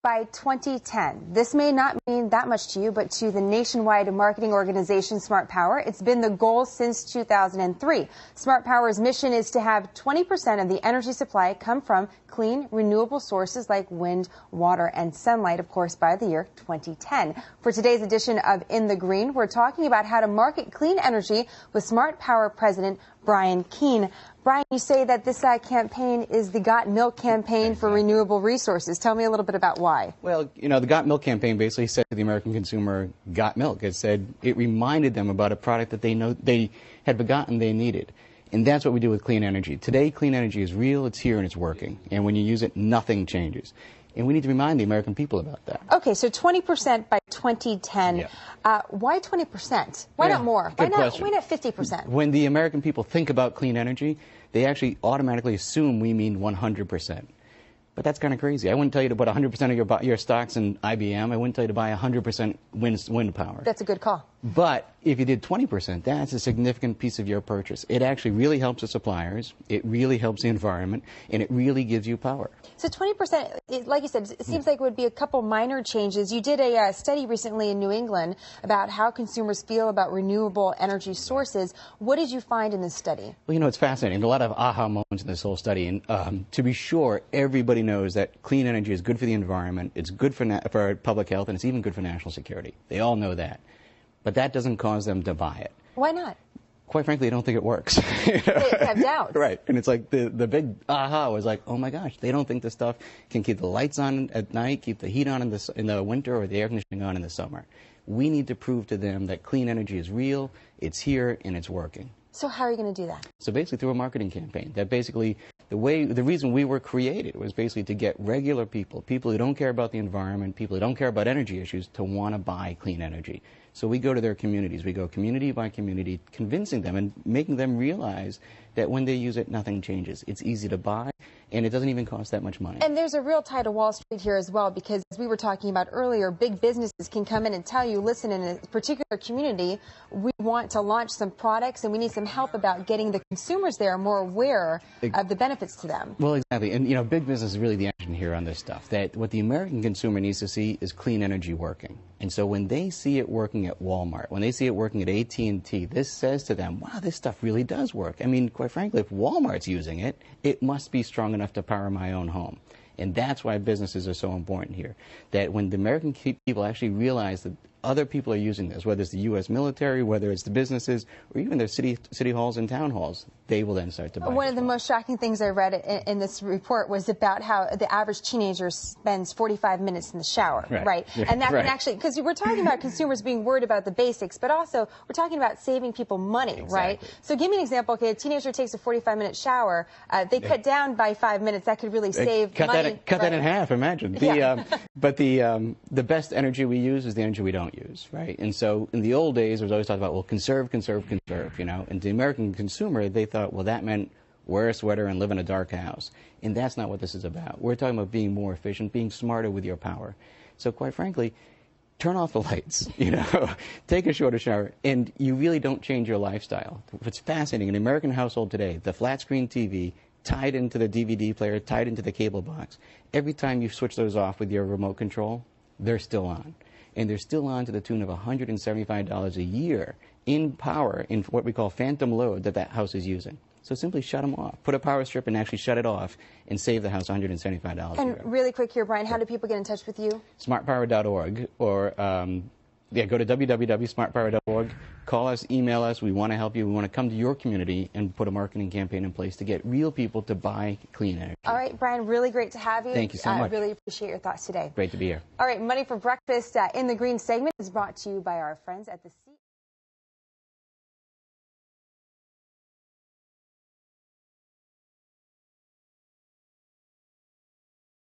by 2010. This may not mean that much to you, but to the nationwide marketing organization SmartPower, it's been the goal since 2003. SmartPower's mission is to have 20% of the energy supply come from clean, renewable sources like wind, water, and sunlight, of course, by the year 2010. For today's edition of In the Green, we're talking about how to market clean energy with SmartPower President Brian Keane. Brian, you say that this campaign is the Got Milk campaign for renewable resources. Tell me a little bit about why. Well, you know, the Got Milk campaign basically said to the American consumer, got milk. It said it reminded them about a product that they know they had forgotten they needed. And that's what we do with clean energy. Today, clean energy is real, it's here, and it's working. And when you use it, nothing changes. And we need to remind the American people about that. Okay, so 20% by 2010. Yeah. Why 20%? Why not more? Why not 50%? When the American people think about clean energy, they actually automatically assume we mean 100%. But that's kind of crazy. I wouldn't tell you to put 100% of your stocks in IBM. I wouldn't tell you to buy 100% wind power. That's a good call. But if you did 20%, that's a significant piece of your purchase. It actually really helps the suppliers, it really helps the environment, and it really gives you power. So 20%, like you said, it seems like it would be a couple minor changes. You did a study recently in New England about how consumers feel about renewable energy sources. What did you find in this study? Well, you know, it's fascinating. There are a lot of aha moments in this whole study. And to be sure, everybody knows that clean energy is good for the environment, it's good for public health, and it's even good for national security. They all know that. But that doesn't cause them to buy it. Why not? Quite frankly, I don't think it works. They have doubts. Right. And it's like the big aha was like, oh my gosh, they don't think this stuff can keep the lights on at night, keep the heat on in the winter, or the air conditioning on in the summer. We need to prove to them that clean energy is real, it's here, and it's working. So how are you going to do that? So basically through a marketing campaign. That basically, the reason we were created was basically to get regular people who don't care about the environment, people who don't care about energy issues, to want to buy clean energy. So we go to their communities. We go community by community, convincing them and making them realize that when they use it, nothing changes. It's easy to buy, and it doesn't even cost that much money. And there's a real tie to Wall Street here as well, because as we were talking about earlier, big businesses can come in and tell you, listen, in a particular community, we want to launch some products and we need some help about getting the consumers there more aware of the benefits to them. Well, exactly. And, you know, big business is really the engine here on this stuff. That what the American consumer needs to see is clean energy working. And so when they see it working at Walmart, when they see it working at AT&T, this says to them, wow, this stuff really does work. I mean, quite frankly, if Walmart's using it, it must be strong enough to power my own home. And that's why businesses are so important here. That when the American people actually realize that other people are using this, whether it's the U.S. military, whether it's the businesses, or even their city halls and town halls, they will then start to buy. One of the most shocking things I read in this report was about how the average teenager spends 45 minutes in the shower, right? Yeah, and that can actually, because we're talking about consumers being worried about the basics, but also we're talking about saving people money, right? So give me an example. Okay, a teenager takes a 45-minute shower. They cut down by 5 minutes. That could really save money. Cut that in half, imagine. But the best energy we use is the energy we don't use, right? And so in the old days, there was always talk about, well, conserve, you know. And the American consumer, they thought, well, that meant wear a sweater and live in a dark house. And that's not what this is about. We're talking about being more efficient, being smarter with your power. So quite frankly, turn off the lights, you know, take a shorter shower, and you really don't change your lifestyle. What's fascinating, in an American household today, the flat screen TV, tied into the DVD player, tied into the cable box, every time you switch those off with your remote control, they're still on. And they're still on to the tune of $175 a year in power, in what we call phantom load that house is using. So simply shut them off. Put a power strip and actually shut it off and save the house $175 a year. And really quick here, Brian, how do people get in touch with you? SmartPower.org, or go to www.smartpower.org. Call us, email us. We want to help you. We want to come to your community and put a marketing campaign in place to get real people to buy clean energy. All right, Brian, really great to have you. Thank you so much. I really appreciate your thoughts today. Great to be here. All right, Money for Breakfast in the Green segment is brought to you by our friends at the